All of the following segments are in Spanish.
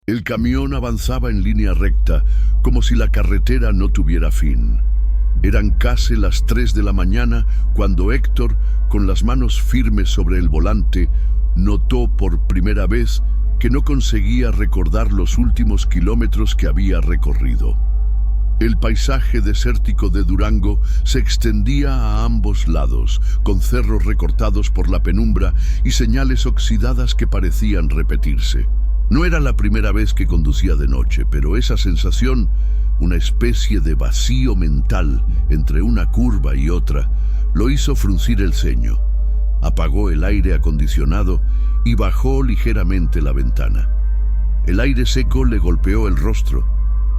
El camión avanzaba en línea recta, como si la carretera no tuviera fin. Eran casi las 3 de la mañana cuando Héctor, con las manos firmes sobre el volante, notó por primera vez que no conseguía recordar los últimos kilómetros que había recorrido. El paisaje desértico de Durango se extendía a ambos lados, con cerros recortados por la penumbra y señales oxidadas que parecían repetirse. No era la primera vez que conducía de noche, pero esa sensación, una especie de vacío mental entre una curva y otra, lo hizo fruncir el ceño. Apagó el aire acondicionado y bajó ligeramente la ventana. El aire seco le golpeó el rostro,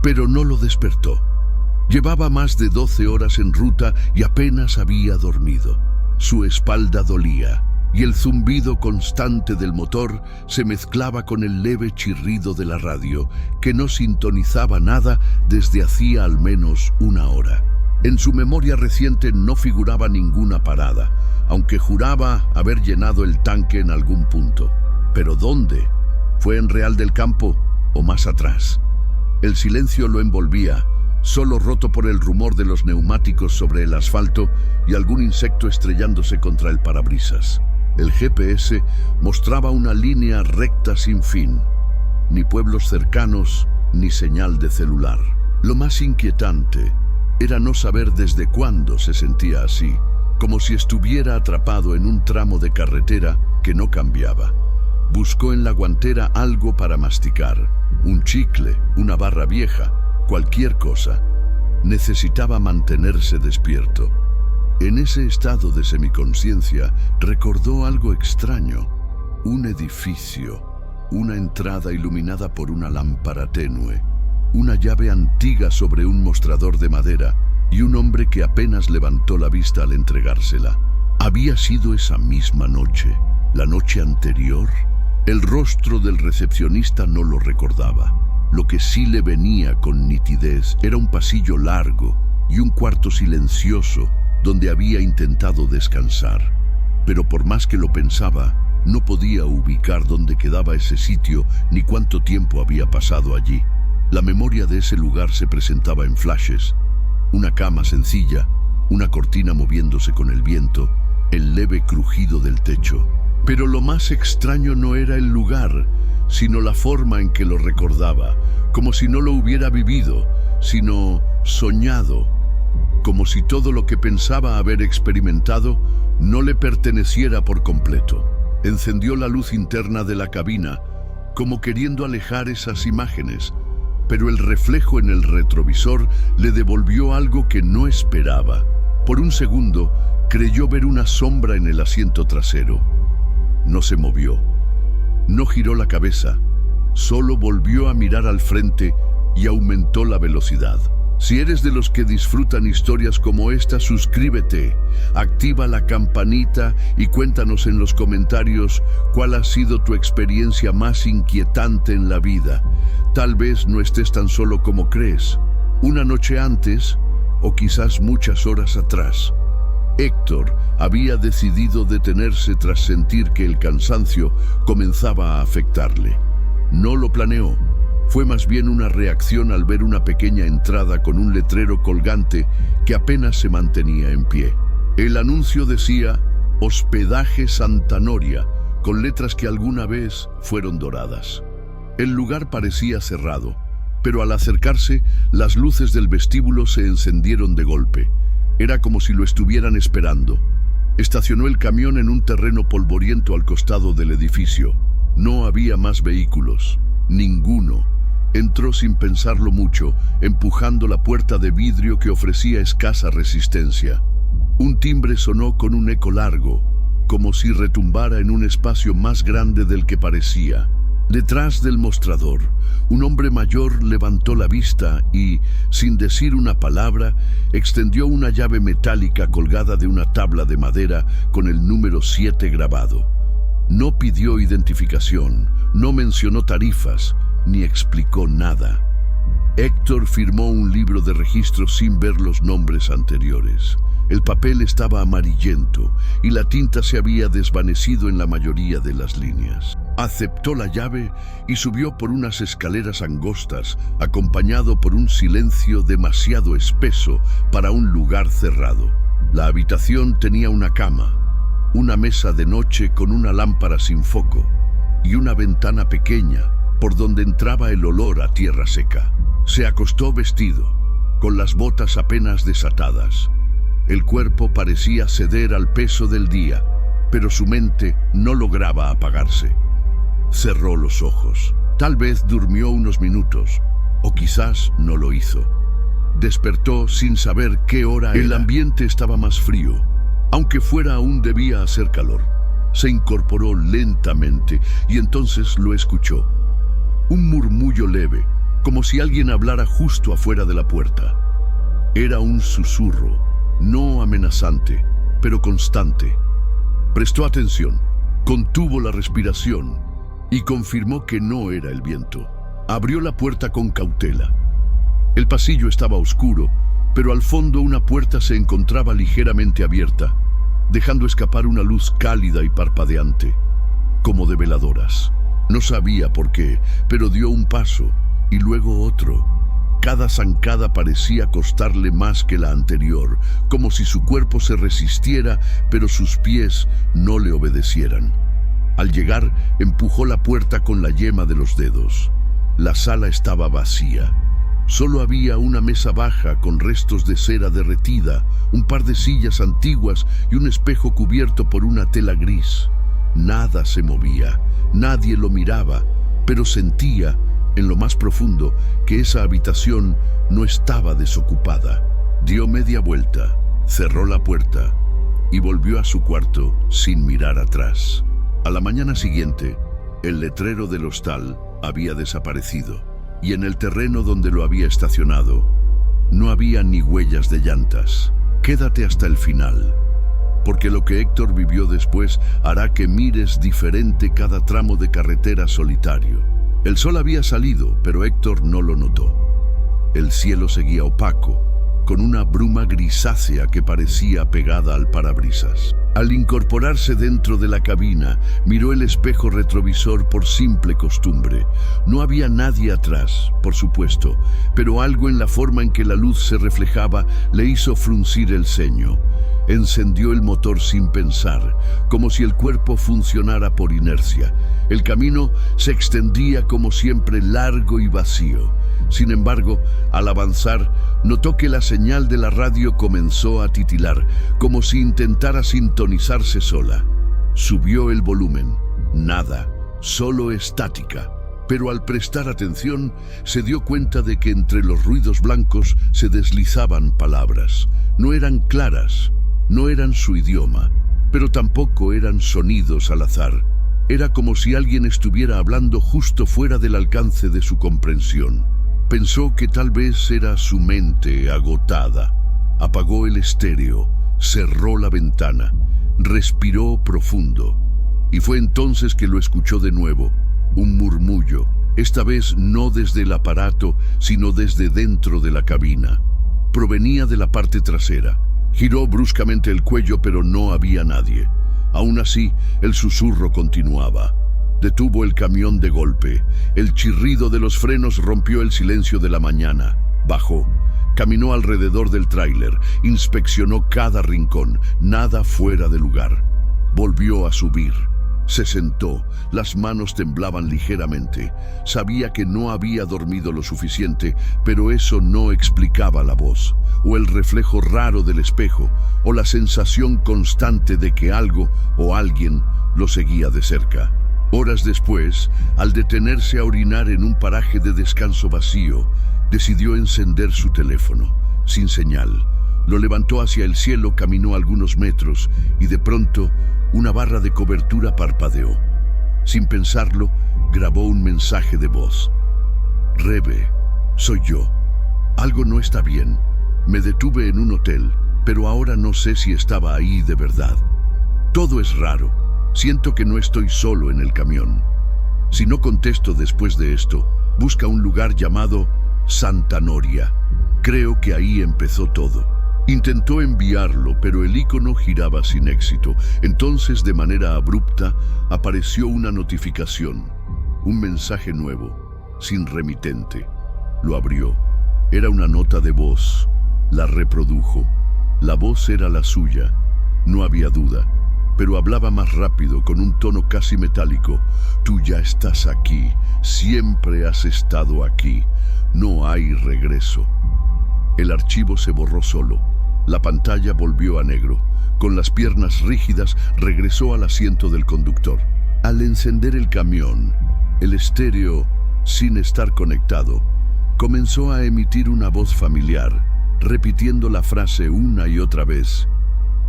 pero no lo despertó. Llevaba más de 12 horas en ruta y apenas había dormido. Su espalda dolía y el zumbido constante del motor se mezclaba con el leve chirrido de la radio, que no sintonizaba nada desde hacía al menos una hora. En su memoria reciente no figuraba ninguna parada, aunque juraba haber llenado el tanque en algún punto. ¿Pero dónde? ¿Fue en Real del Campo o más atrás? El silencio lo envolvía, solo roto por el rumor de los neumáticos sobre el asfalto y algún insecto estrellándose contra el parabrisas. El GPS mostraba una línea recta sin fin. Ni pueblos cercanos, ni señal de celular. Lo más inquietante era no saber desde cuándo se sentía así, como si estuviera atrapado en un tramo de carretera que no cambiaba. Buscó en la guantera algo para masticar, un chicle, una barra vieja, cualquier cosa. Necesitaba mantenerse despierto. En ese estado de semiconsciencia recordó algo extraño: un edificio, una entrada iluminada por una lámpara tenue, una llave antigua sobre un mostrador de madera y un hombre que apenas levantó la vista al entregársela. ¿Había sido esa misma noche, la noche anterior? El rostro del recepcionista no lo recordaba. Lo que sí le venía con nitidez era un pasillo largo y un cuarto silencioso donde había intentado descansar. Pero por más que lo pensaba, no podía ubicar dónde quedaba ese sitio ni cuánto tiempo había pasado allí. La memoria de ese lugar se presentaba en flashes: una cama sencilla, una cortina moviéndose con el viento, el leve crujido del techo. Pero lo más extraño no era el lugar, sino la forma en que lo recordaba, como si no lo hubiera vivido, sino soñado, como si todo lo que pensaba haber experimentado no le perteneciera por completo. Encendió la luz interna de la cabina, como queriendo alejar esas imágenes, pero el reflejo en el retrovisor le devolvió algo que no esperaba. Por un segundo, creyó ver una sombra en el asiento trasero. No se movió, no giró la cabeza, solo volvió a mirar al frente y aumentó la velocidad. Si eres de los que disfrutan historias como esta, suscríbete, activa la campanita y cuéntanos en los comentarios cuál ha sido tu experiencia más inquietante en la vida. Tal vez no estés tan solo como crees. Una noche antes, o quizás muchas horas atrás, Héctor había decidido detenerse tras sentir que el cansancio comenzaba a afectarle. No lo planeó. Fue más bien una reacción al ver una pequeña entrada con un letrero colgante que apenas se mantenía en pie. El anuncio decía Hospedaje Santa Noria, con letras que alguna vez fueron doradas. El lugar parecía cerrado, pero al acercarse, las luces del vestíbulo se encendieron de golpe. Era como si lo estuvieran esperando. Estacionó el camión en un terreno polvoriento al costado del edificio. No había más vehículos, ninguno. Entró sin pensarlo mucho, empujando la puerta de vidrio que ofrecía escasa resistencia. Un timbre sonó con un eco largo, como si retumbara en un espacio más grande del que parecía. Detrás del mostrador, un hombre mayor levantó la vista y, sin decir una palabra, extendió una llave metálica colgada de una tabla de madera con el número 7 grabado. No pidió identificación, no mencionó tarifas, ni explicó nada. Héctor firmó un libro de registro sin ver los nombres anteriores. El papel estaba amarillento y la tinta se había desvanecido en la mayoría de las líneas. Aceptó la llave y subió por unas escaleras angostas, acompañado por un silencio demasiado espeso para un lugar cerrado. La habitación tenía una cama, una mesa de noche con una lámpara sin foco y una ventana pequeña por donde entraba el olor a tierra seca. Se acostó vestido, con las botas apenas desatadas. El cuerpo parecía ceder al peso del día, pero su mente no lograba apagarse. Cerró los ojos. Tal vez durmió unos minutos, o quizás no lo hizo. Despertó sin saber qué hora era. El ambiente estaba más frío, aunque fuera aún debía hacer calor. Se incorporó lentamente y entonces lo escuchó. Un murmullo leve, como si alguien hablara justo afuera de la puerta. Era un susurro, no amenazante, pero constante. Prestó atención, contuvo la respiración y confirmó que no era el viento. Abrió la puerta con cautela. El pasillo estaba oscuro, pero al fondo una puerta se encontraba ligeramente abierta, dejando escapar una luz cálida y parpadeante, como de veladoras. No sabía por qué, pero dio un paso y luego otro. Cada zancada parecía costarle más que la anterior, como si su cuerpo se resistiera, pero sus pies no le obedecieran. Al llegar, empujó la puerta con la yema de los dedos. La sala estaba vacía. Solo había una mesa baja con restos de cera derretida, un par de sillas antiguas y un espejo cubierto por una tela gris. Nada se movía, nadie lo miraba, pero sentía, en lo más profundo, que esa habitación no estaba desocupada. Dio media vuelta, cerró la puerta y volvió a su cuarto sin mirar atrás. A la mañana siguiente, el letrero del hostal había desaparecido y en el terreno donde lo había estacionado no había ni huellas de llantas. Quédate hasta el final, porque lo que Héctor vivió después hará que mires diferente cada tramo de carretera solitario. El sol había salido, pero Héctor no lo notó. El cielo seguía opaco, con una bruma grisácea que parecía pegada al parabrisas. Al incorporarse dentro de la cabina, miró el espejo retrovisor por simple costumbre. No había nadie atrás, por supuesto, pero algo en la forma en que la luz se reflejaba le hizo fruncir el ceño. Encendió el motor sin pensar, como si el cuerpo funcionara por inercia. El camino se extendía como siempre largo y vacío. Sin embargo, al avanzar, notó que la señal de la radio comenzó a titilar, como si intentara sintonizarse sola. Subió el volumen. Nada, solo estática. Pero al prestar atención, se dio cuenta de que entre los ruidos blancos se deslizaban palabras. No eran claras, no eran su idioma, pero tampoco eran sonidos al azar. Era como si alguien estuviera hablando justo fuera del alcance de su comprensión. Pensó que tal vez era su mente agotada. Apagó el estéreo, cerró la ventana, respiró profundo. Y fue entonces que lo escuchó de nuevo, un murmullo, esta vez no desde el aparato, sino desde dentro de la cabina. Provenía de la parte trasera. Giró bruscamente el cuello, pero no había nadie. Aún así, el susurro continuaba. Detuvo el camión de golpe. El chirrido de los frenos rompió el silencio de la mañana. Bajó. Caminó alrededor del tráiler. Inspeccionó cada rincón. Nada fuera de lugar. Volvió a subir. Se sentó. Las manos temblaban ligeramente. Sabía que no había dormido lo suficiente, pero eso no explicaba la voz, o el reflejo raro del espejo, o la sensación constante de que algo o alguien lo seguía de cerca. Horas después, al detenerse a orinar en un paraje de descanso vacío, decidió encender su teléfono, sin señal. Lo levantó hacia el cielo, caminó algunos metros y de pronto una barra de cobertura parpadeó. Sin pensarlo, grabó un mensaje de voz. Rebe, soy yo. Algo no está bien. Me detuve en un hotel, pero ahora no sé si estaba ahí de verdad. Todo es raro. Siento que no estoy solo en el camión. Si no contesto después de esto, busca un lugar llamado Santa Noria. Creo que ahí empezó todo. Intentó enviarlo, pero el icono giraba sin éxito. Entonces, de manera abrupta, apareció una notificación. Un mensaje nuevo, sin remitente. Lo abrió. Era una nota de voz. La reprodujo. La voz era la suya. No había duda, pero hablaba más rápido, con un tono casi metálico. Tú ya estás aquí. Siempre has estado aquí. No hay regreso. El archivo se borró solo. La pantalla volvió a negro. Con las piernas rígidas, regresó al asiento del conductor. Al encender el camión, el estéreo, sin estar conectado, comenzó a emitir una voz familiar, repitiendo la frase una y otra vez.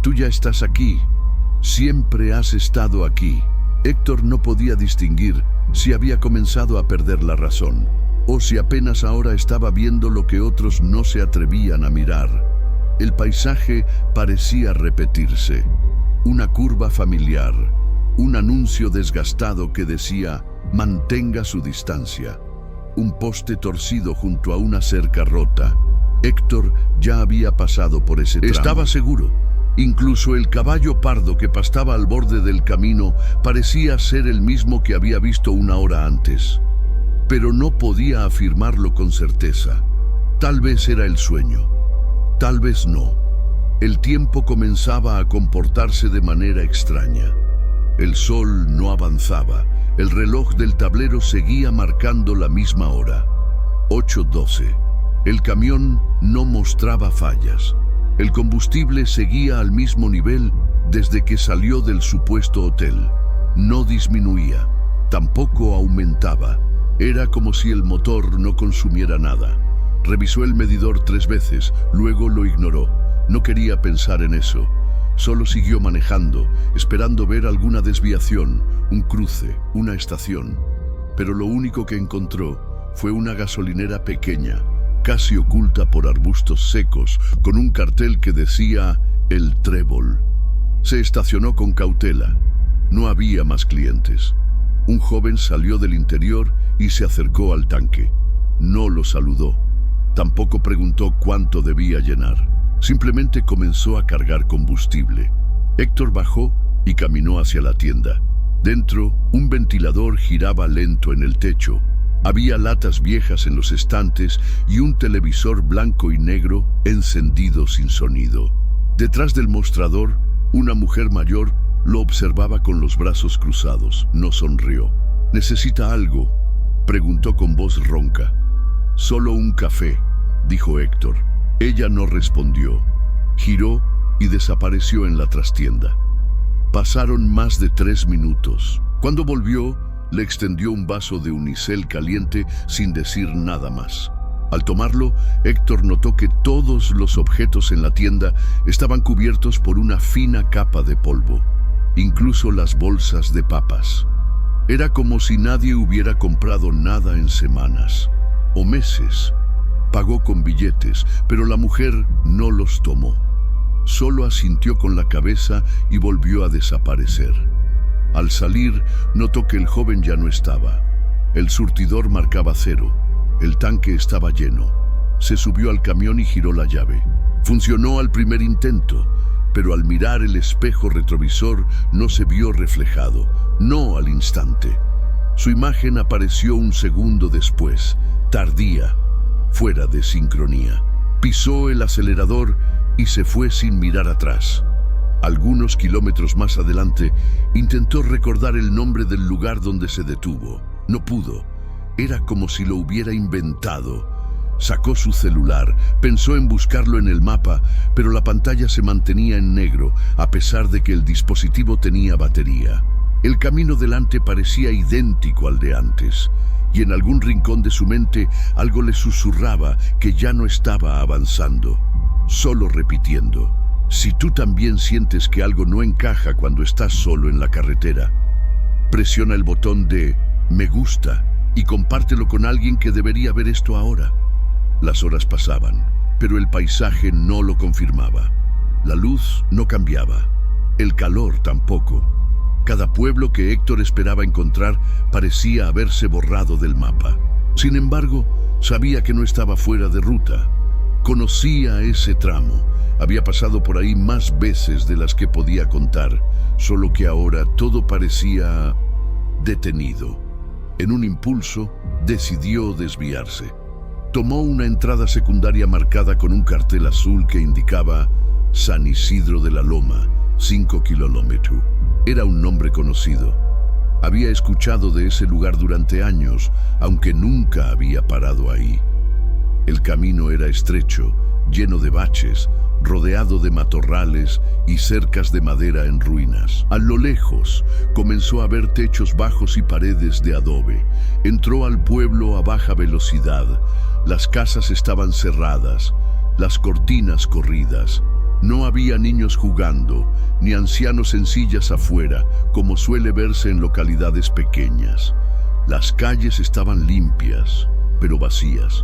Tú ya estás aquí. Siempre has estado aquí. Héctor no podía distinguir si había comenzado a perder la razón, o si apenas ahora estaba viendo lo que otros no se atrevían a mirar. El paisaje parecía repetirse. Una curva familiar, un anuncio desgastado que decía, mantenga su distancia. Un poste torcido junto a una cerca rota. Héctor ya había pasado por ese tramo. Estaba seguro. Incluso el caballo pardo que pastaba al borde del camino parecía ser el mismo que había visto una hora antes. Pero no podía afirmarlo con certeza. Tal vez era el sueño. Tal vez no. El tiempo comenzaba a comportarse de manera extraña. El sol no avanzaba. El reloj del tablero seguía marcando la misma hora. 8:12. El camión no mostraba fallas. El combustible seguía al mismo nivel desde que salió del supuesto hotel. No disminuía, tampoco aumentaba. Era como si el motor no consumiera nada. Revisó el medidor 3 veces, luego lo ignoró. No quería pensar en eso. Solo siguió manejando, esperando ver alguna desviación, un cruce, una estación. Pero lo único que encontró fue una gasolinera pequeña, casi oculta por arbustos secos, con un cartel que decía El Trébol. Se estacionó con cautela. No había más clientes. Un joven salió del interior y se acercó al tanque. No lo saludó. Tampoco preguntó cuánto debía llenar. Simplemente comenzó a cargar combustible. Héctor bajó y caminó hacia la tienda. Dentro, un ventilador giraba lento en el techo. Había latas viejas en los estantes y un televisor blanco y negro encendido sin sonido. Detrás del mostrador, una mujer mayor lo observaba con los brazos cruzados. No sonrió. ¿Necesita algo?, preguntó con voz ronca. Solo un café, dijo Héctor. Ella no respondió. Giró y desapareció en la trastienda. Pasaron más de 3 minutos. Cuando volvió, le extendió un vaso de unicel caliente sin decir nada más. Al tomarlo, Héctor notó que todos los objetos en la tienda estaban cubiertos por una fina capa de polvo, incluso las bolsas de papas. Era como si nadie hubiera comprado nada en semanas o meses. Pagó con billetes, pero la mujer no los tomó. Solo asintió con la cabeza y volvió a desaparecer. Al salir, notó que el joven ya no estaba. El surtidor marcaba 0. El tanque estaba lleno. Se subió al camión y giró la llave. Funcionó al primer intento, pero al mirar el espejo retrovisor no se vio reflejado, no al instante. Su imagen apareció un segundo después, tardía, fuera de sincronía. Pisó el acelerador y se fue sin mirar atrás. Algunos kilómetros más adelante, intentó recordar el nombre del lugar donde se detuvo. No pudo. Era como si lo hubiera inventado. Sacó su celular, pensó en buscarlo en el mapa, pero la pantalla se mantenía en negro, a pesar de que el dispositivo tenía batería. El camino delante parecía idéntico al de antes, y en algún rincón de su mente algo le susurraba que ya no estaba avanzando, solo repitiendo. Si tú también sientes que algo no encaja cuando estás solo en la carretera, presiona el botón de me gusta y compártelo con alguien que debería ver esto ahora. Las horas pasaban, pero el paisaje no lo confirmaba. La luz no cambiaba, el calor tampoco. Cada pueblo que Héctor esperaba encontrar parecía haberse borrado del mapa. Sin embargo, sabía que no estaba fuera de ruta. Conocía ese tramo. Había pasado por ahí más veces de las que podía contar, solo que ahora todo parecía detenido. En un impulso, decidió desviarse. Tomó una entrada secundaria marcada con un cartel azul que indicaba San Isidro de la Loma, 5 kilómetros. Era un nombre conocido. Había escuchado de ese lugar durante años, aunque nunca había parado ahí. El camino era estrecho, lleno de baches, rodeado de matorrales y cercas de madera en ruinas. A lo lejos comenzó a ver techos bajos y paredes de adobe. Entró al pueblo a baja velocidad. Las casas estaban cerradas, las cortinas corridas. No había niños jugando, ni ancianos en sillas afuera, como suele verse en localidades pequeñas. Las calles estaban limpias, pero vacías.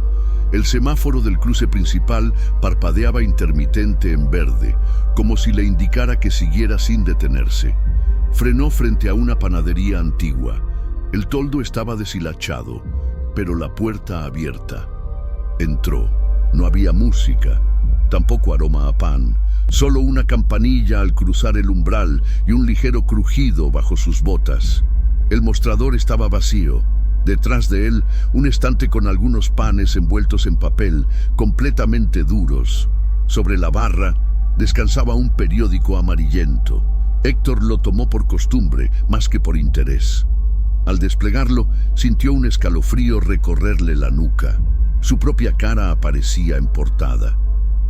El semáforo del cruce principal parpadeaba intermitente en verde, como si le indicara que siguiera sin detenerse. Frenó frente a una panadería antigua. El toldo estaba deshilachado, pero la puerta abierta. Entró. No había música, tampoco aroma a pan, solo una campanilla al cruzar el umbral y un ligero crujido bajo sus botas. El mostrador estaba vacío. Detrás de él, un estante con algunos panes envueltos en papel, completamente duros. Sobre la barra, descansaba un periódico amarillento. Héctor lo tomó por costumbre, más que por interés. Al desplegarlo, sintió un escalofrío recorrerle la nuca. Su propia cara aparecía en portada.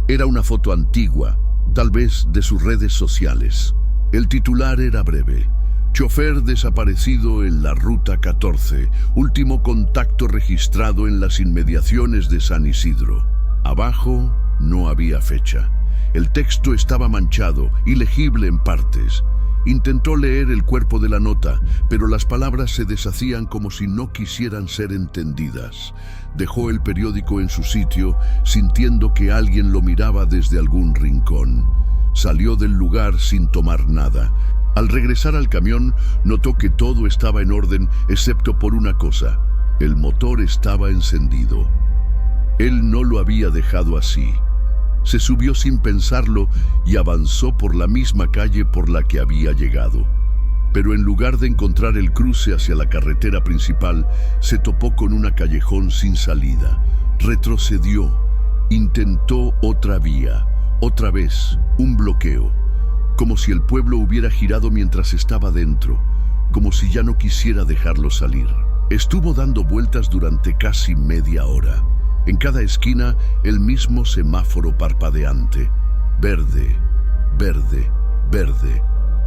Era una foto antigua, tal vez de sus redes sociales. El titular era breve: chofer desaparecido en la Ruta 14, último contacto registrado en las inmediaciones de San Isidro. Abajo no había fecha. El texto estaba manchado, ilegible en partes. Intentó leer el cuerpo de la nota, pero las palabras se deshacían como si no quisieran ser entendidas. Dejó el periódico en su sitio, sintiendo que alguien lo miraba desde algún rincón. Salió del lugar sin tomar nada. Al regresar al camión, notó que todo estaba en orden, excepto por una cosa: el motor estaba encendido. Él no lo había dejado así. Se subió sin pensarlo y avanzó por la misma calle por la que había llegado. Pero en lugar de encontrar el cruce hacia la carretera principal, se topó con una callejón sin salida. Retrocedió. Intentó otra vía. Otra vez, un bloqueo. Como si el pueblo hubiera girado mientras estaba dentro. Como si ya no quisiera dejarlo salir. Estuvo dando vueltas durante casi media hora. En cada esquina, el mismo semáforo parpadeante. Verde, verde, verde.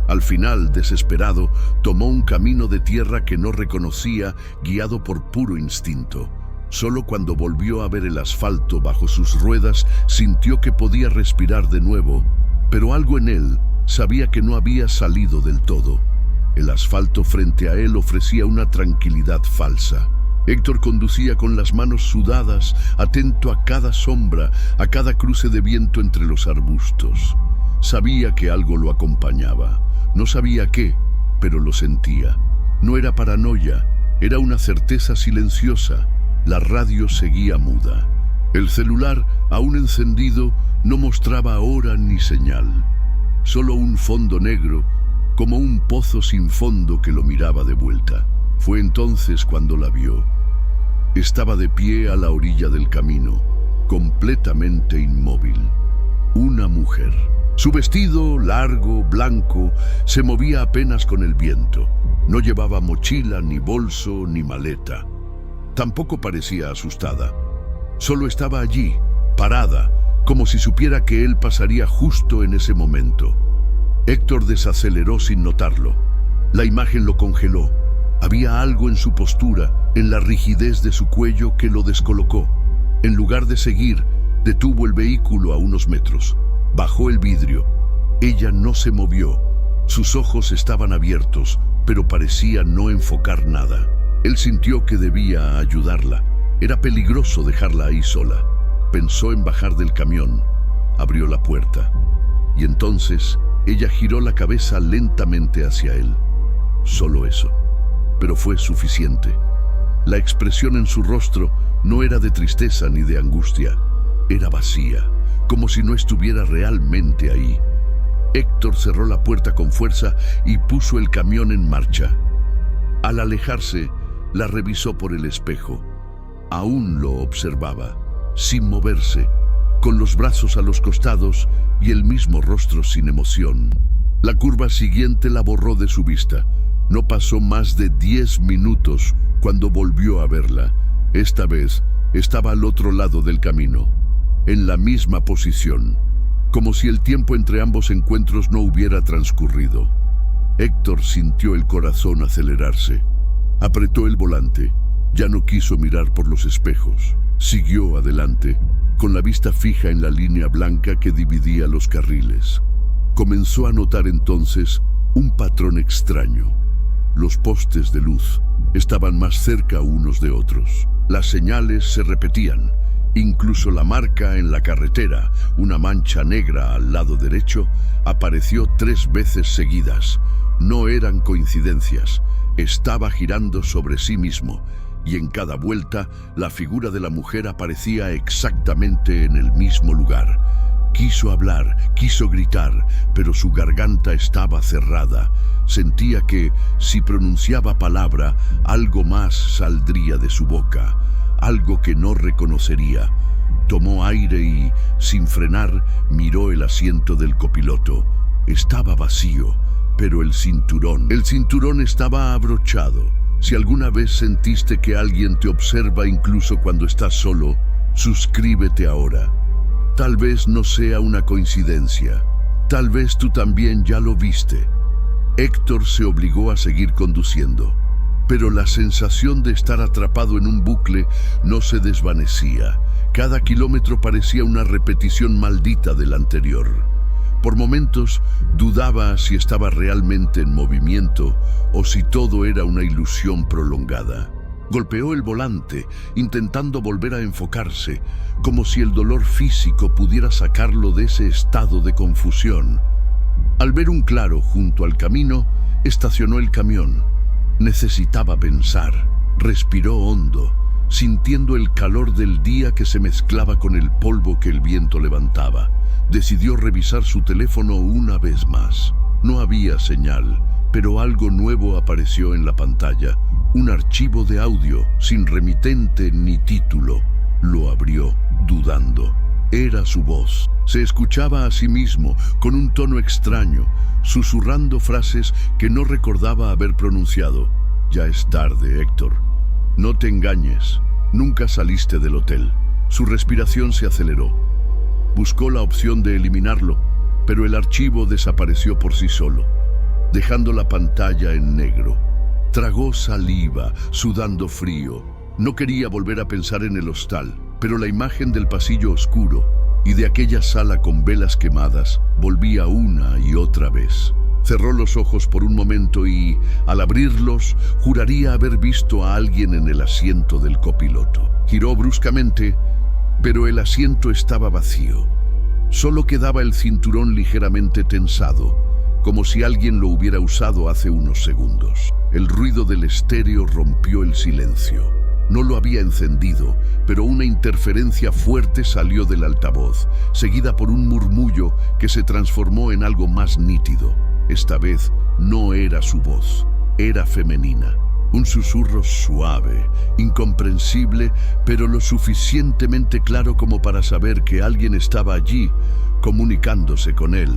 Al final, desesperado, tomó un camino de tierra que no reconocía, guiado por puro instinto. Solo cuando volvió a ver el asfalto bajo sus ruedas, sintió que podía respirar de nuevo, pero algo en él sabía que no había salido del todo. El asfalto frente a él ofrecía una tranquilidad falsa. Héctor conducía con las manos sudadas, atento a cada sombra, a cada cruce de viento entre los arbustos. Sabía que algo lo acompañaba. No sabía qué, pero lo sentía. No era paranoia, era una certeza silenciosa. La radio seguía muda. El celular, aún encendido, no mostraba hora ni señal. Solo un fondo negro, como un pozo sin fondo que lo miraba de vuelta. Fue entonces cuando la vio. Estaba de pie a la orilla del camino, completamente inmóvil. Una mujer. Su vestido, largo, blanco, se movía apenas con el viento. No llevaba mochila, ni bolso, ni maleta. Tampoco parecía asustada. Solo estaba allí, parada, como si supiera que él pasaría justo en ese momento. Héctor desaceleró sin notarlo. La imagen lo congeló. Había algo en su postura, en la rigidez de su cuello, que lo descolocó. En lugar de seguir, detuvo el vehículo a unos metros. Bajó el vidrio. Ella no se movió. Sus ojos estaban abiertos, pero parecía no enfocar nada. Él sintió que debía ayudarla. Era peligroso dejarla ahí sola. Pensó en bajar del camión. Abrió la puerta. Y entonces, ella giró la cabeza lentamente hacia él. Solo eso. Pero fue suficiente. La expresión en su rostro no era de tristeza ni de angustia. Era vacía, como si no estuviera realmente ahí. Héctor cerró la puerta con fuerza y puso el camión en marcha. Al alejarse, la revisó por el espejo. Aún lo observaba, sin moverse, con los brazos a los costados y el mismo rostro sin emoción. La curva siguiente la borró de su vista. No pasó más de 10 minutos cuando volvió a verla. Esta vez estaba al otro lado del camino, en la misma posición, como si el tiempo entre ambos encuentros no hubiera transcurrido. Héctor sintió el corazón acelerarse. Apretó el volante. Ya no quiso mirar por los espejos. Siguió adelante, con la vista fija en la línea blanca que dividía los carriles. Comenzó a notar entonces un patrón extraño. Los postes de luz estaban más cerca unos de otros. Las señales se repetían. Incluso la marca en la carretera, una mancha negra al lado derecho, apareció 3 veces seguidas. No eran coincidencias. Estaba girando sobre sí mismo, y en cada vuelta la figura de la mujer aparecía exactamente en el mismo lugar. Quiso hablar, quiso gritar, pero su garganta estaba cerrada. Sentía que, si pronunciaba palabra, algo más saldría de su boca, algo que no reconocería. Tomó aire y, sin frenar, miró el asiento del copiloto. Estaba vacío, pero el cinturón estaba abrochado. Si alguna vez sentiste que alguien te observa incluso cuando estás solo, suscríbete ahora. Tal vez no sea una coincidencia. Tal vez tú también ya lo viste. Héctor se obligó a seguir conduciendo, pero la sensación de estar atrapado en un bucle no se desvanecía. Cada kilómetro parecía una repetición maldita del anterior. Por momentos dudaba si estaba realmente en movimiento o si todo era una ilusión prolongada. Golpeó el volante, intentando volver a enfocarse, como si el dolor físico pudiera sacarlo de ese estado de confusión. Al ver un claro junto al camino, estacionó el camión. Necesitaba pensar. Respiró hondo, sintiendo el calor del día que se mezclaba con el polvo que el viento levantaba. Decidió revisar su teléfono una vez más. No había señal, pero algo nuevo apareció en la pantalla. Un archivo de audio, sin remitente ni título. Lo abrió, dudando. Era su voz. Se escuchaba a sí mismo, con un tono extraño, susurrando frases que no recordaba haber pronunciado. Ya es tarde, Héctor. No te engañes. Nunca saliste del hotel. Su respiración se aceleró. Buscó la opción de eliminarlo, pero el archivo desapareció por sí solo, dejando la pantalla en negro. Tragó saliva, sudando frío. No quería volver a pensar en el hostal, pero la imagen del pasillo oscuro y de aquella sala con velas quemadas volvía una y otra vez. Cerró los ojos por un momento y, al abrirlos, juraría haber visto a alguien en el asiento del copiloto. Giró bruscamente, pero el asiento estaba vacío. Solo quedaba el cinturón ligeramente tensado, como si alguien lo hubiera usado hace unos segundos. El ruido del estéreo rompió el silencio. No lo había encendido, pero una interferencia fuerte salió del altavoz, seguida por un murmullo que se transformó en algo más nítido. Esta vez no era su voz, era femenina. Un susurro suave, incomprensible, pero lo suficientemente claro como para saber que alguien estaba allí, comunicándose con él.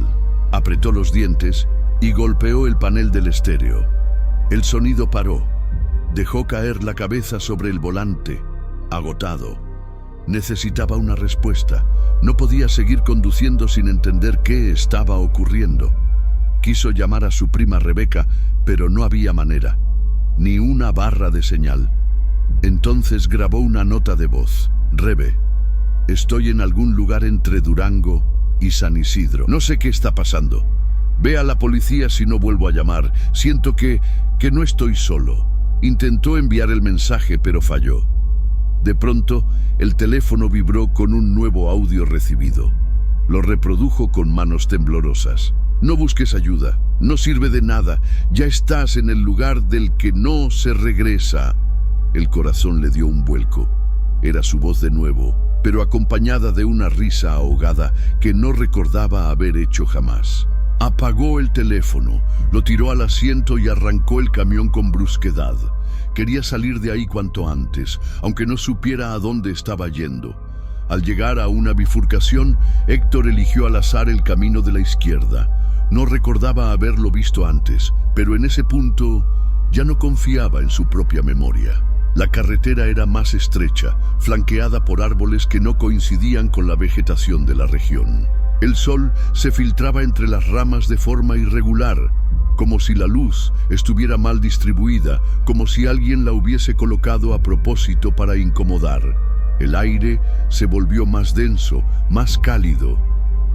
Apretó los dientes y golpeó el panel del estéreo. El sonido paró. Dejó caer la cabeza sobre el volante, agotado. Necesitaba una respuesta. No podía seguir conduciendo sin entender qué estaba ocurriendo. Quiso llamar a su prima Rebeca, pero no había manera. Ni una barra de señal. Entonces grabó una nota de voz. Rebe, estoy en algún lugar entre Durango y San Isidro. No sé qué está pasando. Ve a la policía si no vuelvo a llamar. Siento que no estoy solo. Intentó enviar el mensaje, pero falló. De pronto, el teléfono vibró con un nuevo audio recibido. Lo reprodujo con manos temblorosas. No busques ayuda, no sirve de nada, ya estás en el lugar del que no se regresa. El corazón le dio un vuelco. Era su voz de nuevo, pero acompañada de una risa ahogada que no recordaba haber hecho jamás. Apagó el teléfono, lo tiró al asiento y arrancó el camión con brusquedad. Quería salir de ahí cuanto antes, aunque no supiera a dónde estaba yendo. Al llegar a una bifurcación, Héctor eligió al azar el camino de la izquierda. No recordaba haberlo visto antes, pero en ese punto ya no confiaba en su propia memoria. La carretera era más estrecha, flanqueada por árboles que no coincidían con la vegetación de la región. El sol se filtraba entre las ramas de forma irregular, como si la luz estuviera mal distribuida, como si alguien la hubiese colocado a propósito para incomodar. El aire se volvió más denso, más cálido.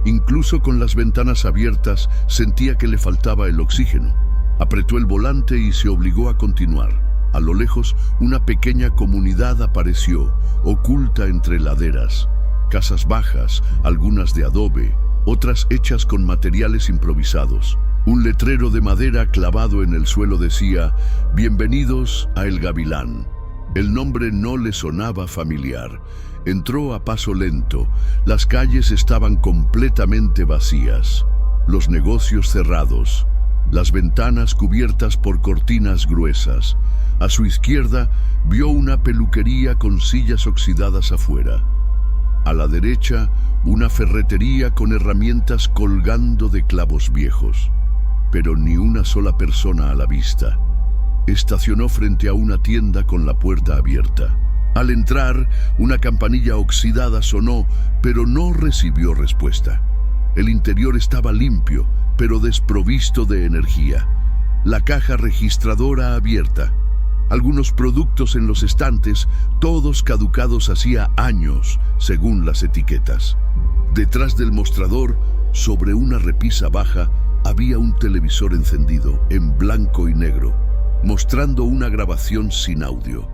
Incluso con las ventanas abiertas sentía que le faltaba el oxígeno. Apretó el volante y se obligó a continuar. A lo lejos, una pequeña comunidad apareció, oculta entre laderas. Casas bajas, algunas de adobe, otras hechas con materiales improvisados. Un letrero de madera clavado en el suelo decía: «Bienvenidos a El Gavilán». El nombre no le sonaba familiar. Entró a paso lento. Las calles estaban completamente vacías. Los negocios cerrados. Las ventanas cubiertas por cortinas gruesas. A su izquierda vio una peluquería con sillas oxidadas afuera. A la derecha, una ferretería con herramientas colgando de clavos viejos. Pero ni una sola persona a la vista. Estacionó frente a una tienda con la puerta abierta. Al entrar, una campanilla oxidada sonó, pero no recibió respuesta. El interior estaba limpio, pero desprovisto de energía. La caja registradora abierta. Algunos productos en los estantes, todos caducados hacía años, según las etiquetas. Detrás del mostrador, sobre una repisa baja, había un televisor encendido, en blanco y negro, mostrando una grabación sin audio.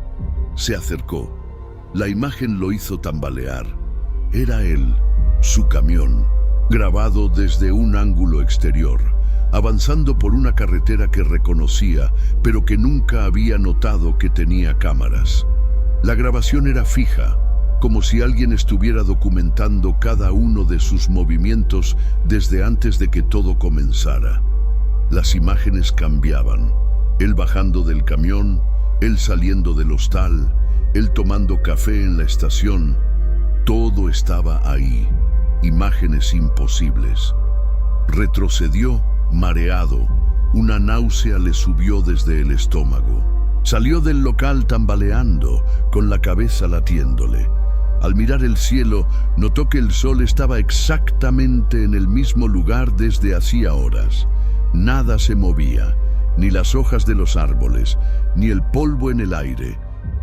Se acercó. La imagen lo hizo tambalear. Era él, su camión, grabado desde un ángulo exterior, avanzando por una carretera que reconocía, pero que nunca había notado que tenía cámaras. La grabación era fija, como si alguien estuviera documentando cada uno de sus movimientos desde antes de que todo comenzara. Las imágenes cambiaban. Él bajando del camión, él saliendo del hostal, él tomando café en la estación. Todo estaba ahí. Imágenes imposibles. Retrocedió, mareado. Una náusea le subió desde el estómago. Salió del local tambaleando, con la cabeza latiéndole. Al mirar el cielo, notó que el sol estaba exactamente en el mismo lugar desde hacía horas. Nada se movía, ni las hojas de los árboles, ni el polvo en el aire.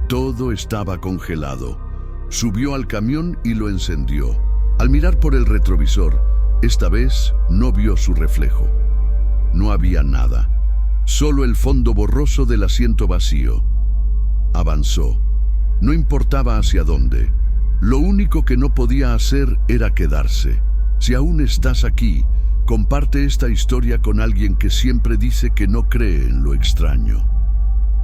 Todo estaba congelado. Subió al camión y lo encendió. Al mirar por el retrovisor, esta vez no vio su reflejo. No había nada, solo el fondo borroso del asiento vacío. Avanzó. No importaba hacia dónde. Lo único que no podía hacer era quedarse. Si aún estás aquí, comparte esta historia con alguien que siempre dice que no cree en lo extraño.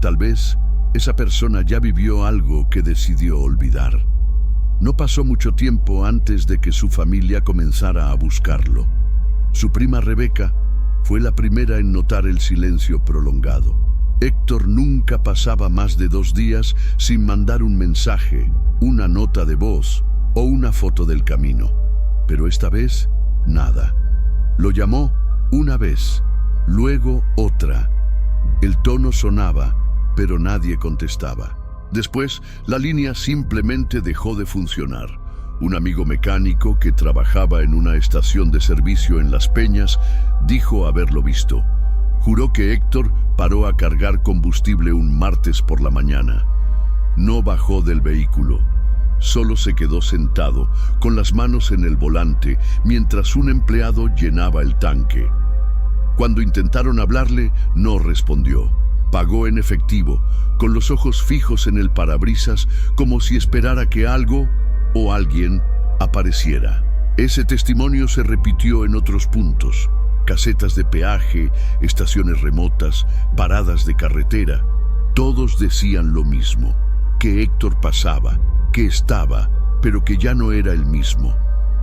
Tal vez esa persona ya vivió algo que decidió olvidar. No pasó mucho tiempo antes de que su familia comenzara a buscarlo. Su prima Rebeca fue la primera en notar el silencio prolongado. Héctor nunca pasaba más de 2 días sin mandar un mensaje, una nota de voz o una foto del camino. Pero esta vez, nada. Lo llamó una vez, luego otra. El tono sonaba, pero nadie contestaba. Después, la línea simplemente dejó de funcionar. Un amigo mecánico que trabajaba en una estación de servicio en Las Peñas dijo haberlo visto. Juró que Héctor paró a cargar combustible un martes por la mañana. No bajó del vehículo. Solo se quedó sentado, con las manos en el volante, mientras un empleado llenaba el tanque. Cuando intentaron hablarle, no respondió. Pagó en efectivo, con los ojos fijos en el parabrisas, como si esperara que algo o alguien apareciera. Ese testimonio se repitió en otros puntos. Casetas de peaje, estaciones remotas, paradas de carretera. Todos decían lo mismo, que Héctor pasaba, que estaba, pero que ya no era el mismo.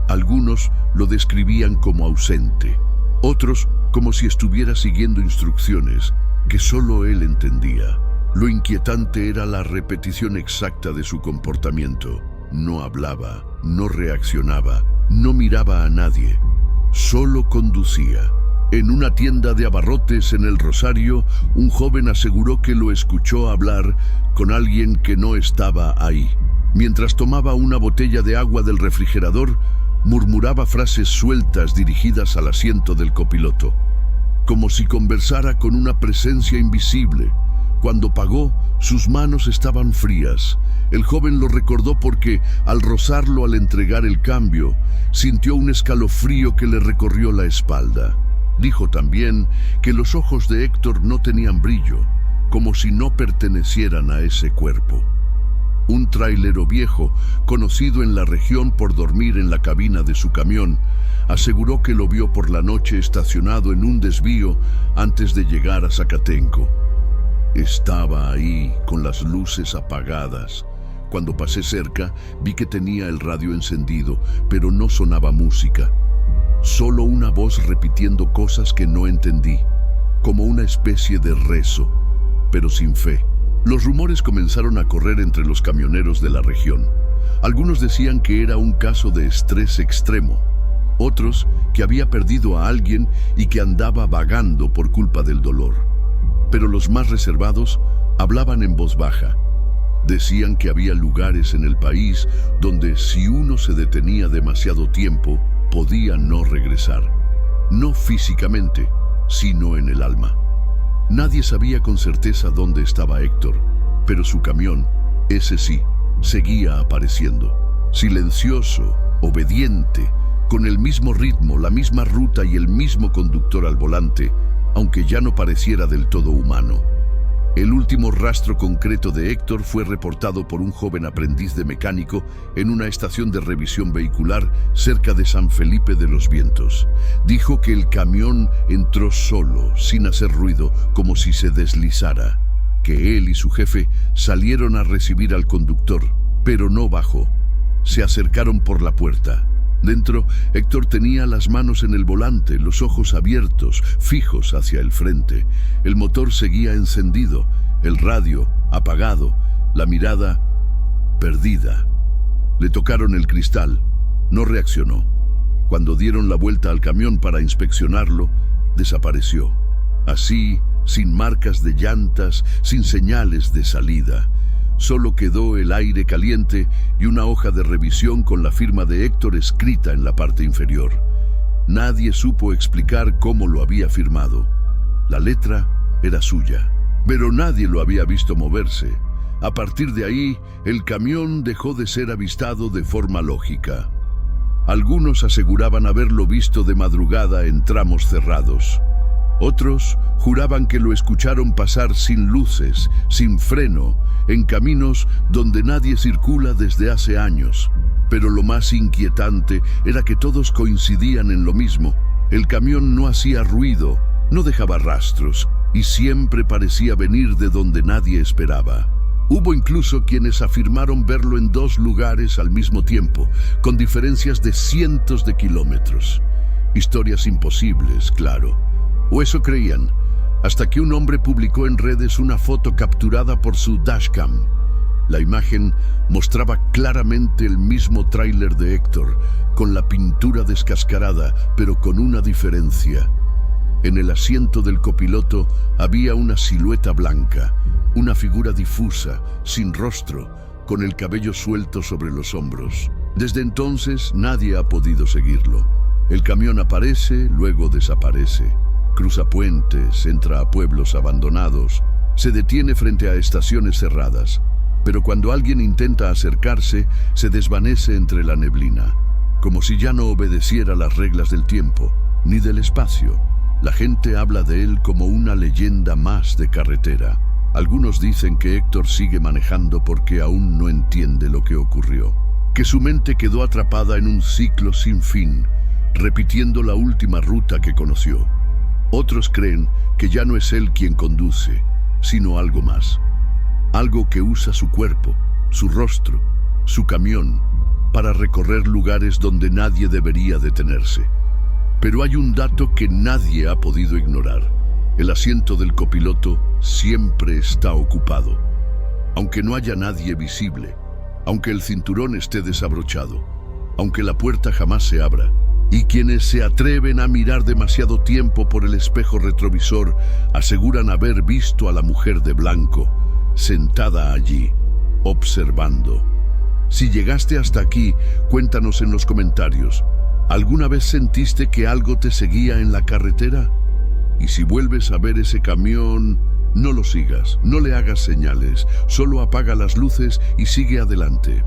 Algunos lo describían como ausente, otros como si estuviera siguiendo instrucciones que solo él entendía. Lo inquietante era la repetición exacta de su comportamiento. No hablaba, no reaccionaba, no miraba a nadie, solo conducía. En una tienda de abarrotes en el Rosario, un joven aseguró que lo escuchó hablar con alguien que no estaba ahí. Mientras tomaba una botella de agua del refrigerador, murmuraba frases sueltas dirigidas al asiento del copiloto, como si conversara con una presencia invisible. Cuando pagó, sus manos estaban frías. El joven lo recordó porque, al rozarlo al entregar el cambio, sintió un escalofrío que le recorrió la espalda. Dijo también que los ojos de Héctor no tenían brillo, como si no pertenecieran a ese cuerpo. Un trailero viejo, conocido en la región por dormir en la cabina de su camión, aseguró que lo vio por la noche estacionado en un desvío antes de llegar a Zacatenco. Estaba ahí con las luces apagadas. Cuando pasé cerca, vi que tenía el radio encendido, pero no sonaba música. Solo una voz repitiendo cosas que no entendí, como una especie de rezo, pero sin fe. Los rumores comenzaron a correr entre los camioneros de la región. Algunos decían que era un caso de estrés extremo, otros que había perdido a alguien y que andaba vagando por culpa del dolor. Pero los más reservados hablaban en voz baja. Decían que había lugares en el país donde si uno se detenía demasiado tiempo, podía no regresar. No físicamente, sino en el alma. Nadie sabía con certeza dónde estaba Héctor, pero su camión, ese sí, seguía apareciendo. Silencioso, obediente, con el mismo ritmo, la misma ruta y el mismo conductor al volante, aunque ya no pareciera del todo humano. El último rastro concreto de Héctor fue reportado por un joven aprendiz de mecánico en una estación de revisión vehicular cerca de San Felipe de los Vientos. Dijo que el camión entró solo, sin hacer ruido, como si se deslizara, que él y su jefe salieron a recibir al conductor, pero no bajó. Se acercaron por la puerta. Dentro, Héctor tenía las manos en el volante, los ojos abiertos, fijos hacia el frente. El motor seguía encendido, el radio apagado, la mirada perdida. Le tocaron el cristal, no reaccionó. Cuando dieron la vuelta al camión para inspeccionarlo, desapareció. Así, sin marcas de llantas, sin señales de salida. Solo quedó el aire caliente y una hoja de revisión con la firma de Héctor escrita en la parte inferior. Nadie supo explicar cómo lo había firmado. La letra era suya, pero nadie lo había visto moverse. A partir de ahí, el camión dejó de ser avistado de forma lógica. Algunos aseguraban haberlo visto de madrugada en tramos cerrados. Otros juraban que lo escucharon pasar sin luces, sin freno, en caminos donde nadie circula desde hace años. Pero lo más inquietante era que todos coincidían en lo mismo. El camión no hacía ruido, no dejaba rastros, y siempre parecía venir de donde nadie esperaba. Hubo incluso quienes afirmaron verlo en dos lugares al mismo tiempo, con diferencias de cientos de kilómetros. Historias imposibles, claro. O eso creían, hasta que un hombre publicó en redes una foto capturada por su dashcam. La imagen mostraba claramente el mismo tráiler de Héctor, con la pintura descascarada, pero con una diferencia. En el asiento del copiloto había una silueta blanca, una figura difusa, sin rostro, con el cabello suelto sobre los hombros. Desde entonces nadie ha podido seguirlo. El camión aparece, luego desaparece. Cruza puentes, entra a pueblos abandonados, se detiene frente a estaciones cerradas, pero cuando alguien intenta acercarse, se desvanece entre la neblina, como si ya no obedeciera las reglas del tiempo, ni del espacio. La gente habla de él como una leyenda más de carretera. Algunos dicen que Héctor sigue manejando porque aún no entiende lo que ocurrió, que su mente quedó atrapada en un ciclo sin fin, repitiendo la última ruta que conoció. Otros creen que ya no es él quien conduce, sino algo más. Algo que usa su cuerpo, su rostro, su camión, para recorrer lugares donde nadie debería detenerse. Pero hay un dato que nadie ha podido ignorar. El asiento del copiloto siempre está ocupado. Aunque no haya nadie visible, aunque el cinturón esté desabrochado, aunque la puerta jamás se abra, y quienes se atreven a mirar demasiado tiempo por el espejo retrovisor aseguran haber visto a la mujer de blanco, sentada allí, observando. Si llegaste hasta aquí, cuéntanos en los comentarios. ¿Alguna vez sentiste que algo te seguía en la carretera? Y si vuelves a ver ese camión, no lo sigas, no le hagas señales, solo apaga las luces y sigue adelante.